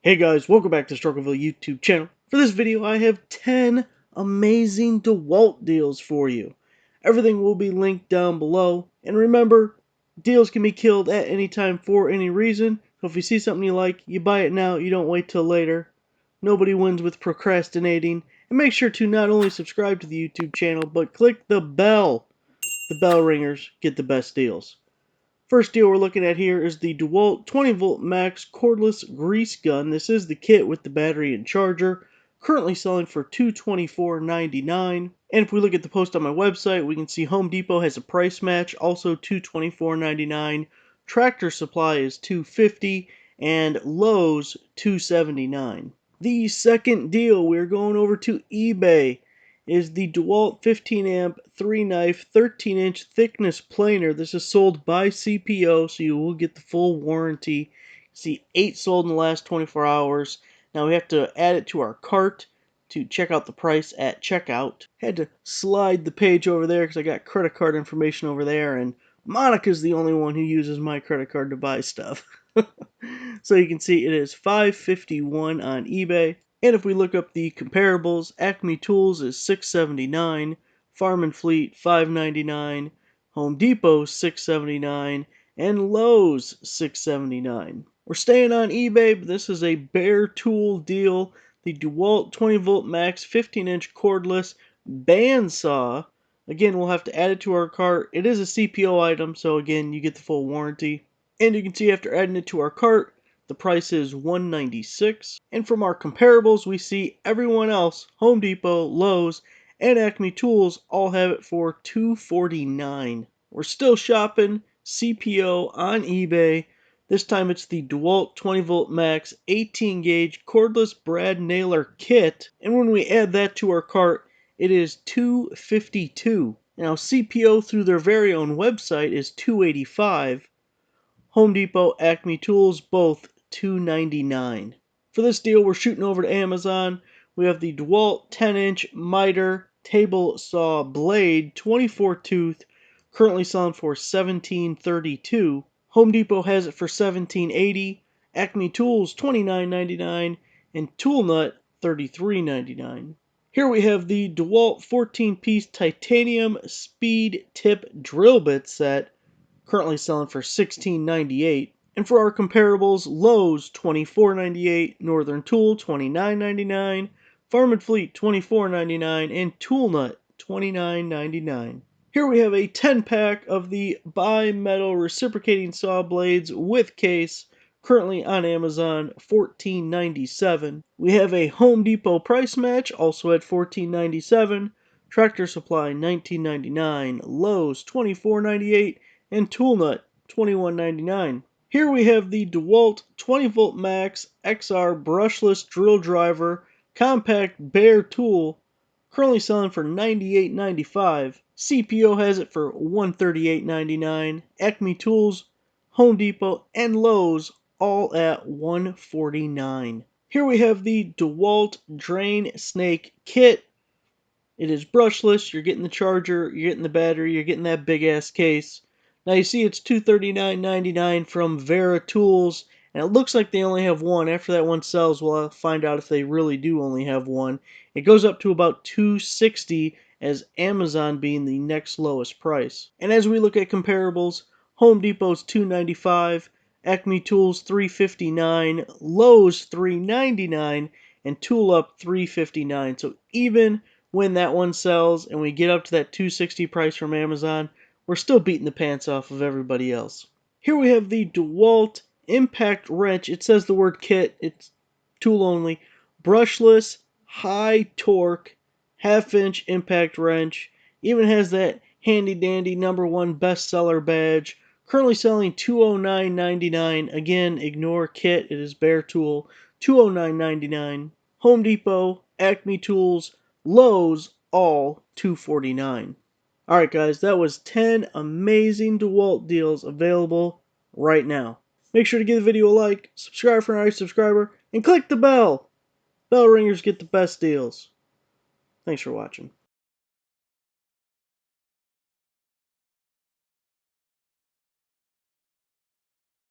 Hey guys, welcome back to the Struggleville YouTube channel. For this video, I have 10 amazing DeWALT deals for you. Everything will be linked down below. And remember, deals can be killed at any time for any reason. So if you see something you like, you buy it now, you don't wait till later. Nobody wins with procrastinating. And make sure to not only subscribe to the YouTube channel, but click the bell. The bell ringers get the best deals. First deal we're looking at here is the DeWALT 20V Max Cordless Grease Gun. This is the kit with the battery and charger, currently selling for $224.99. And if we look at the post on my website, we can see Home Depot has a price match, also $224.99. Tractor Supply is $250, and Lowe's $279. The second deal we're going over to eBay is the DeWALT 15 amp 3 knife 13-inch thickness planer. This is sold by CPO, so you will get the full warranty. See 8 sold in the last 24 hours. Now we have to add it to our cart to check out the price at checkout. Had to slide the page over there because I got credit card information over there, and Monica's the only one who uses my credit card to buy stuff. So you can see it is $551 on eBay. And if we look up the comparables, Acme Tools is $679, Farm and Fleet $599, Home Depot $679, and Lowe's $679. We're staying on eBay, but this is a bare tool deal. The DeWALT 20V Max 15-inch cordless bandsaw. Again, we'll have to add it to our cart. It is a CPO item, so again, you get the full warranty. And you can see after adding it to our cart, the price is $196. And from our comparables, we see everyone else, Home Depot, Lowe's, and Acme Tools, all have it for $249. We're still shopping CPO on eBay. This time it's the DeWALT 20V Max 18 gauge cordless brad nailer kit. And when we add that to our cart, it is $252. Now CPO through their very own website is $285. Home Depot, Acme Tools, both $299. For this deal, we're shooting over to Amazon. We have the DeWALT 10-inch miter table saw blade, 24 tooth, currently selling for $17.32. Home Depot has it for $17.80. Acme Tools $29.99, and Tool Nut $33.99. Here we have the DeWALT 14-piece titanium speed tip drill bit set, currently selling for $16.98. And for our comparables, Lowe's $24.98, Northern Tool $29.99, Farm and Fleet $24.99, and Tool Nut $29.99. Here we have a 10-pack of the bi-metal reciprocating saw blades with case, currently on Amazon, $14.97. We have a Home Depot price match, also at $14.97. Tractor Supply $19.99, Lowe's $24.98, and Tool Nut $21.99. Here we have the DeWALT 20V Max XR brushless drill driver compact bare tool, currently selling for $98.95. CPO has it for $138.99. Acme Tools, Home Depot, and Lowe's all at $149. Here we have the DeWALT Drain Snake Kit. It is brushless. You're getting the charger, you're getting the battery, you're getting that big ass case. Now you see it's $239.99 from Vera Tools, and it looks like they only have one. After that one sells, we'll find out if they really do only have one. It goes up to about $260, as Amazon being the next lowest price. And as we look at comparables, Home Depot's $295, Acme Tools $359, Lowe's $399, and Tool Up $359. So even when that one sells and we get up to that $260 price from Amazon, we're still beating the pants off of everybody else. Here we have the DeWALT Impact Wrench. It says the word kit. It's tool only. Brushless, high torque, half-inch impact wrench. Even has that handy dandy #1 bestseller badge. Currently selling $209.99. Again, ignore kit. It is bare tool. $209.99. Home Depot, Acme Tools, Lowe's, all $249. Alright guys, that was 10 amazing DeWALT deals available right now. Make sure to give the video a like, subscribe for an already subscriber, and click the bell. Bell ringers get the best deals. Thanks for watching.